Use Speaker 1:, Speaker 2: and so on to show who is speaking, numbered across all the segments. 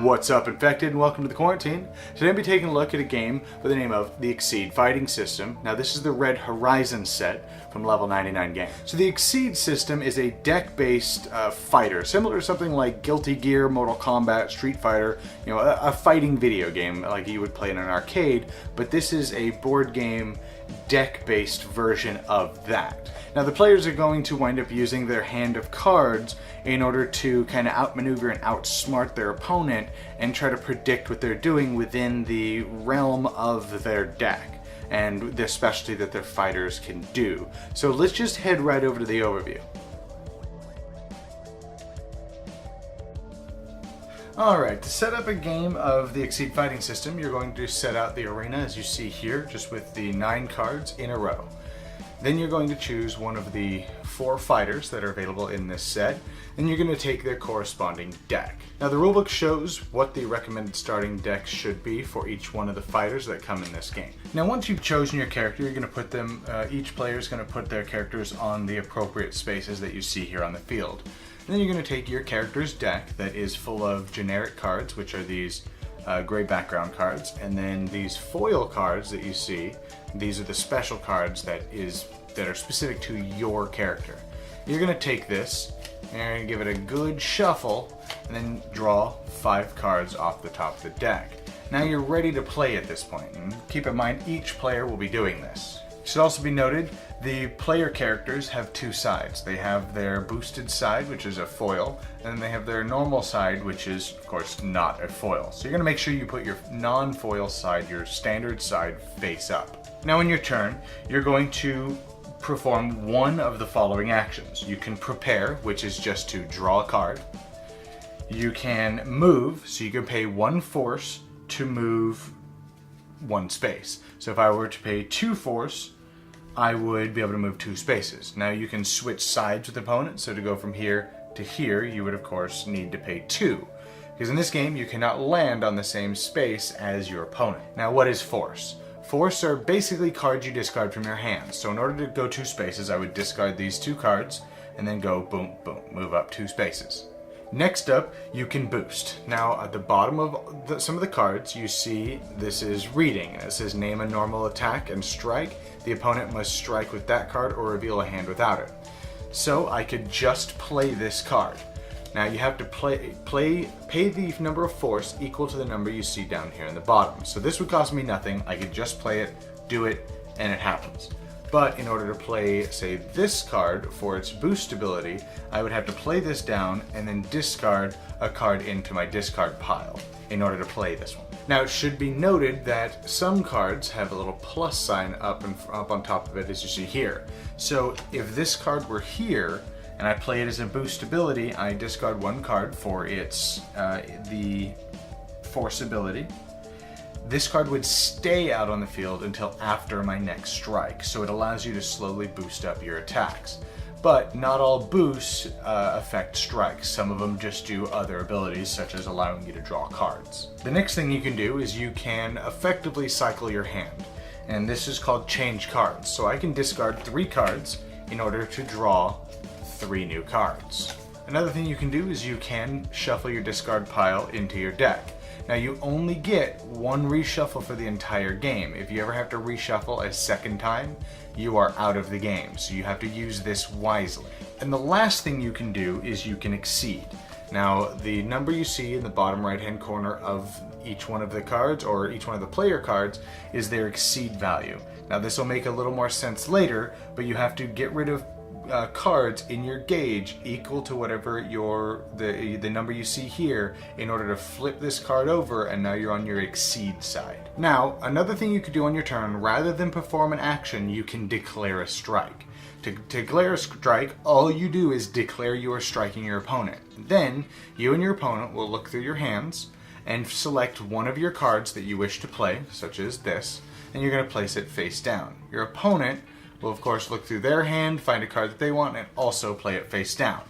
Speaker 1: What's up, Infected, and welcome to the Quarantine. Today I'll be taking a look at a game by the name of the Exceed Fighting System. Now this is the Red Horizon set from Level 99 game. So the Exceed system is a deck-based fighter, similar to something like Guilty Gear, Mortal Kombat, Street Fighter, a fighting video game like you would play in an arcade, but this is a board game deck-based version of that. Now the players are going to wind up using their hand of cards in order to kind of outmaneuver and outsmart their opponent and try to predict what they're doing within the realm of their deck and the specialty that their fighters can do. So let's just head right over to the overview. Alright, to set up a game of the Exceed Fighting System, you're going to set out the arena as you see here, just with the 9 cards in a row. Then you're going to choose one of the 4 fighters that are available in this set, and you're going to take their corresponding deck. Now the rulebook shows what the recommended starting deck should be for each one of the fighters that come in this game. Now once you've chosen your character, you're going to put them, each player is going to put their characters on the appropriate spaces that you see here on the field. And then you're going to take your character's deck that is full of generic cards, which are these gray background cards, and then these foil cards that you see. These are the special cards that are specific to your character. You're going to take this and give it a good shuffle and then draw 5 cards off the top of the deck. Now you're ready to play at this point, and keep in mind each player will be doing this. It should also be noted the player characters have 2 sides. They have their boosted side, which is a foil, and then they have their normal side, which is of course not a foil. So you're going to make sure you put your non-foil side, your standard side, face up. Now in your turn, you're going to perform one of the following actions. You can prepare, which is just to draw a card. You can move, so you can pay 1 force to move 1 space. So if I were to pay 2 force, I would be able to move 2 spaces. Now you can switch sides with opponents, so to go from here to here, you would of course need to pay 2. Because in this game, you cannot land on the same space as your opponent. Now what is force? Force are basically cards you discard from your hands. So in order to go 2 spaces, I would discard these 2 cards and then go boom, boom, move up 2 spaces. Next up, you can boost. Now at the bottom of some of the cards, you see this is reading. It says name a normal attack and strike. The opponent must strike with that card or reveal a hand without it. So I could just play this card. Now you have to pay the number of force equal to the number you see down here in the bottom. So this would cost me nothing. I could just play it, do it, and it happens. But in order to play, say, this card for its boost ability, I would have to play this down and then discard a card into my discard pile in order to play this one. Now it should be noted that some cards have a little plus sign up on top of it, as you see here. So if this card were here, and I play it as a boost ability, I discard 1 card for its the force ability. This card would stay out on the field until after my next strike, so it allows you to slowly boost up your attacks. But not all boosts affect strikes. Some of them just do other abilities, such as allowing you to draw cards. The next thing you can do is you can effectively cycle your hand, and this is called change cards. So I can discard 3 cards in order to draw 3 new cards. Another thing you can do is you can shuffle your discard pile into your deck. Now you only get 1 reshuffle for the entire game. If you ever have to reshuffle a second time, you are out of the game. So you have to use this wisely. And the last thing you can do is you can exceed. Now the number you see in the bottom right hand corner of each one of the cards, or each one of the player cards, is their exceed value. Now this will make a little more sense later, but you have to get rid of cards in your gauge equal to whatever the number you see here in order to flip this card over, and now you're on your exceed side. Now another thing you could do on your turn, rather than perform an action, you can declare a strike. To declare a strike, all you do is declare you are striking your opponent. Then you and your opponent will look through your hands and select one of your cards that you wish to play, such as this, and you're going to place it face down. Your opponent will of course look through their hand, find a card that they want, and also play it face down.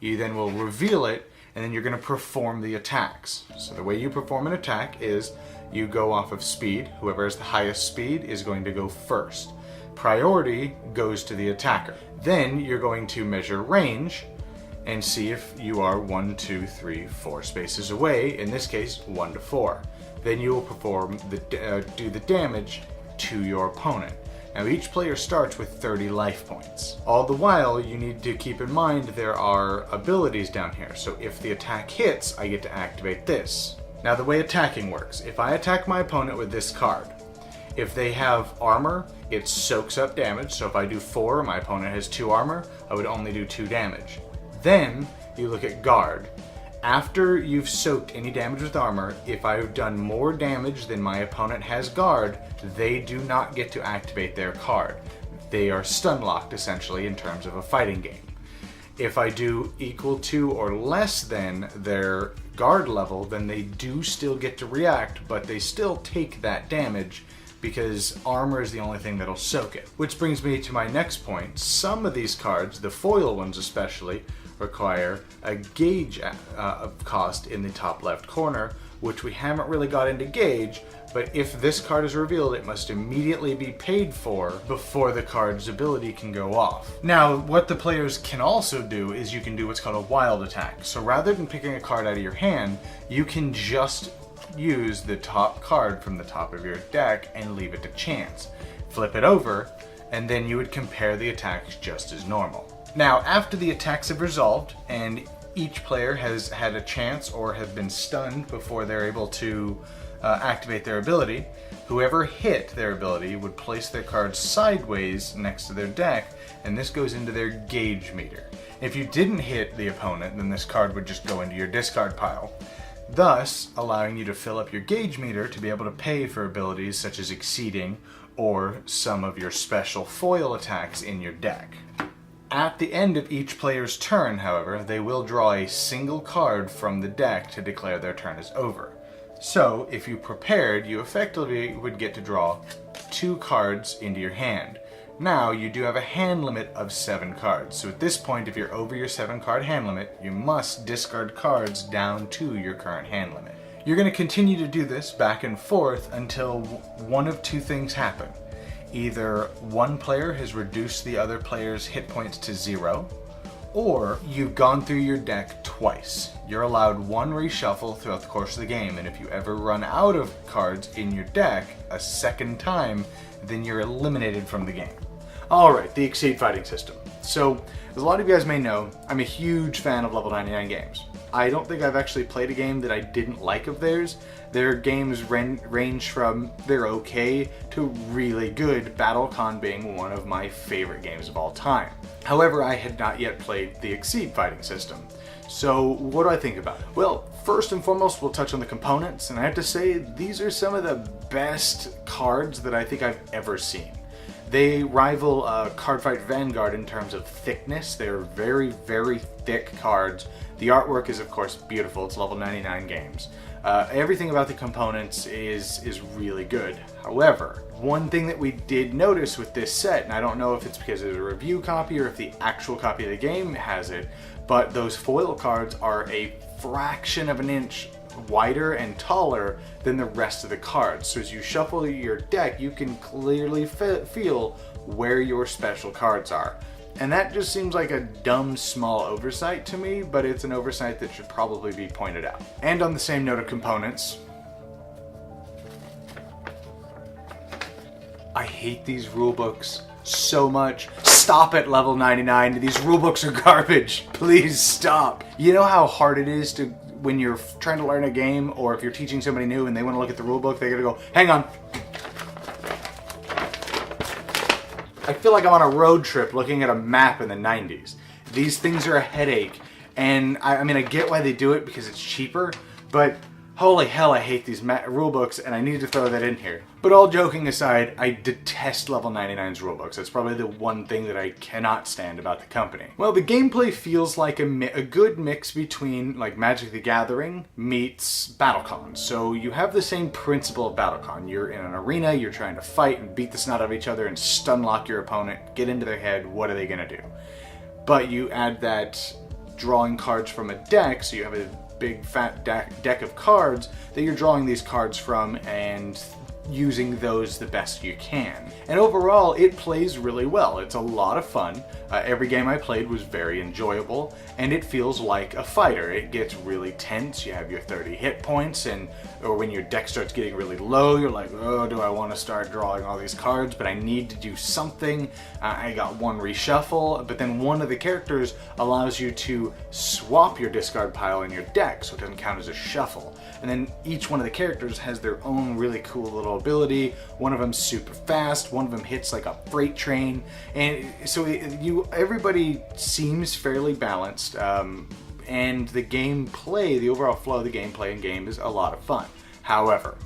Speaker 1: You then will reveal it, and then you're going to perform the attacks. So the way you perform an attack is you go off of speed. Whoever has the highest speed is going to go first. Priority goes to the attacker. Then you're going to measure range, and see if you are 1, 2, 3, 4 spaces away, in this case 1 to 4. Then you will perform do the damage to your opponent. Now each player starts with 30 life points. All the while you need to keep in mind there are abilities down here, so if the attack hits, I get to activate this. Now the way attacking works, if I attack my opponent with this card, if they have armor, it soaks up damage, so if I do 4, my opponent has 2 armor, I would only do 2 damage. Then you look at guard. After you've soaked any damage with armor, if I've done more damage than my opponent has guard, they do not get to activate their card. They are stun locked essentially in terms of a fighting game. If I do equal to or less than their guard level, then they do still get to react, but they still take that damage because armor is the only thing that'll soak it. Which brings me to my next point. Some of these cards, the foil ones especially, require a gauge cost in the top left corner, which we haven't really got into gauge, but if this card is revealed, it must immediately be paid for before the card's ability can go off. Now, what the players can also do is you can do what's called a wild attack. So rather than picking a card out of your hand, you can just use the top card from the top of your deck and leave it to chance. Flip it over, and then you would compare the attacks just as normal. Now, after the attacks have resolved, and each player has had a chance or have been stunned before they're able to activate their ability, whoever hit their ability would place their cards sideways next to their deck, and this goes into their gauge meter. If you didn't hit the opponent, then this card would just go into your discard pile, thus allowing you to fill up your gauge meter to be able to pay for abilities such as exceeding or some of your special foil attacks in your deck. At the end of each player's turn, however, they will draw a single card from the deck to declare their turn is over. So, if you prepared, you effectively would get to draw 2 cards into your hand. Now, you do have a hand limit of 7 cards, so at this point, if you're over your 7-card hand limit, you must discard cards down to your current hand limit. You're going to continue to do this back and forth until one of 2 things happen. Either one player has reduced the other player's hit points to 0, or you've gone through your deck twice. You're allowed 1 reshuffle throughout the course of the game, and if you ever run out of cards in your deck a second time, then you're eliminated from the game. Alright, the Exceed fighting system. So, as a lot of you guys may know, I'm a huge fan of level 99 games. I don't think I've actually played a game that I didn't like of theirs. Their games range from they're okay to really good, BattleCon being one of my favorite games of all time. However, I had not yet played the Exceed fighting system. So what do I think about it? Well, first and foremost, we'll touch on the components, and I have to say, these are some of the best cards that I think I've ever seen. They rival Cardfight Vanguard in terms of thickness. They're very, very thick cards. The artwork is, of course, beautiful. It's level 99 games. Everything about the components is really good. However, one thing that we did notice with this set, and I don't know if it's because it's a review copy or if the actual copy of the game has it, but those foil cards are a fraction of an inch wider and taller than the rest of the cards. So as you shuffle your deck, you can clearly feel where your special cards are. And that just seems like a dumb, small oversight to me, but it's an oversight that should probably be pointed out. And on the same note of components, I hate these rulebooks so much. Stop at level 99. These rulebooks are garbage. Please stop. You know how hard it is to, when you're trying to learn a game, or if you're teaching somebody new and they want to look at the rulebook, they gotta go, hang on. I feel like I'm on a road trip looking at a map in the 90s. These things are a headache, and I mean, I get why they do it because it's cheaper, but holy hell, I hate these rulebooks, and I need to throw that in here. But all joking aside, I detest level 99's rulebooks. That's probably the one thing that I cannot stand about the company. Well, the gameplay feels like a good mix between like Magic the Gathering meets BattleCon. So you have the same principle of BattleCon. You're in an arena, you're trying to fight and beat the snot out of each other and stun lock your opponent, get into their head, what are they gonna do? But you add that drawing cards from a deck, so you have a big fat deck of cards that you're drawing these cards from, and using those the best you can. And overall, it plays really well. It's a lot of fun. Every game I played was very enjoyable, and it feels like a fighter. It gets really tense. You have your 30 hit points, or when your deck starts getting really low, you're like, oh, do I want to start drawing all these cards? But I need to do something. I got one reshuffle, but then one of the characters allows you to swap your discard pile in your deck, so it doesn't count as a shuffle. And then each one of the characters has their own really cool little ability. One of them's super fast, one of them hits like a freight train, and so everybody seems fairly balanced, and the gameplay, the overall flow of the gameplay and game is a lot of fun. However,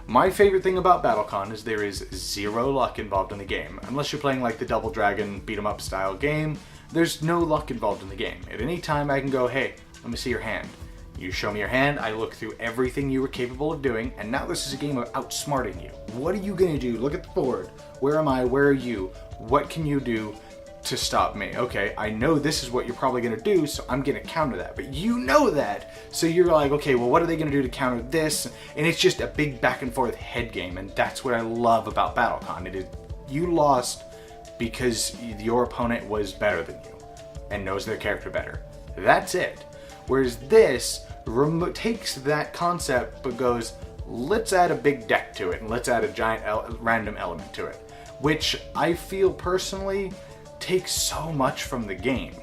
Speaker 1: my favorite thing about BattleCon is there is zero luck involved in the game. Unless you're playing like the Double Dragon beat 'em up style game, there's no luck involved in the game. At any time I can go, hey, let me see your hand. You show me your hand, I look through everything you were capable of doing, and now this is a game of outsmarting you. What are you gonna do? Look at the board. Where am I? Where are you? What can you do to stop me? Okay, I know this is what you're probably gonna do, so I'm gonna counter that. But you know that, so you're like, okay, well, what are they gonna do to counter this? And it's just a big back and forth head game, and that's what I love about BattleCon. It is, you lost because your opponent was better than you and knows their character better. That's it. Whereas this takes that concept but goes, let's add a big deck to it and let's add a giant random element to it, which I feel personally takes so much from the game.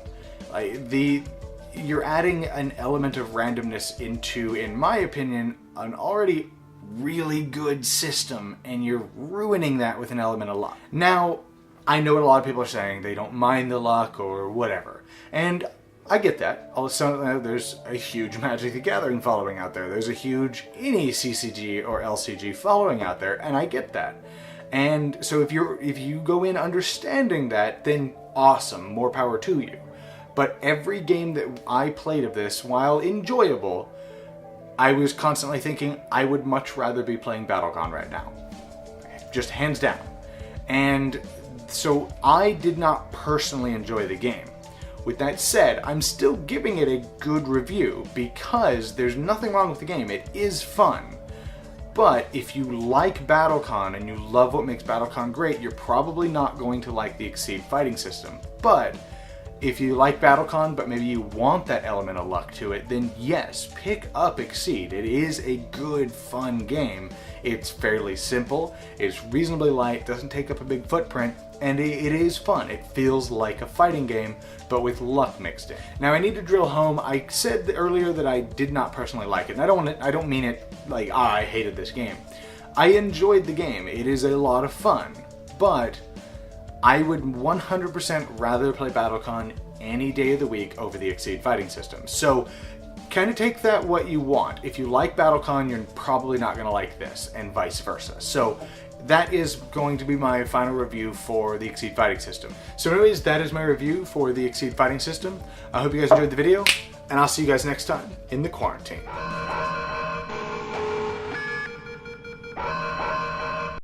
Speaker 1: You're adding an element of randomness into, in my opinion, an already really good system, and you're ruining that with an element of luck. Now, I know what a lot of people are saying, they don't mind the luck or whatever, and I get that. Also, there's a huge Magic the Gathering following out there. There's a huge any CCG or LCG following out there, and I get that. And so if you go in understanding that, then awesome, more power to you. But every game that I played of this, while enjoyable, I was constantly thinking I would much rather be playing BattleCon right now. Just hands down. And so I did not personally enjoy the game. With that said, I'm still giving it a good review because there's nothing wrong with the game. It is fun. But if you like BattleCon and you love what makes BattleCon great, you're probably not going to like the Exceed fighting system. But if you like BattleCon, but maybe you want that element of luck to it, then yes, pick up Exceed. It is a good, fun game. It's fairly simple, it's reasonably light, doesn't take up a big footprint, and it is fun. It feels like a fighting game, but with luck mixed in. Now I need to drill home, I said earlier that I did not personally like it, and I don't mean it like, I hated this game. I enjoyed the game, it is a lot of fun, but I would 100% rather play BattleCon any day of the week over the Exceed fighting system. So kind of take that what you want. If you like BattleCon, you're probably not going to like this, and vice versa. So that is going to be my final review for the Exceed fighting system. So anyways, that is my review for the Exceed fighting system. I hope you guys enjoyed the video, and I'll see you guys next time in the Quarantine.